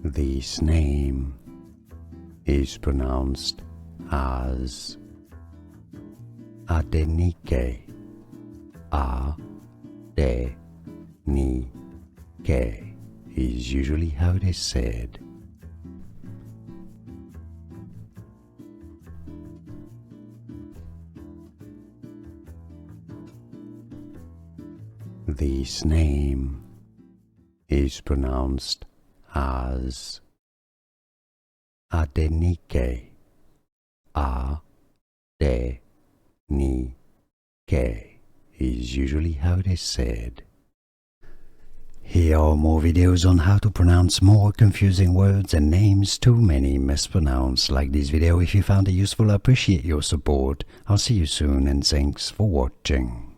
This name is pronounced as Adenike. A-D-N-I-K is usually how it is said. This name is pronounced as Adenike. A-D-N-I-K is usually how it is said. Here are more videos on how to pronounce more confusing words and names too many mispronounced. Like this video if you found it useful. I appreciate your support. I'll see you soon and thanks for watching.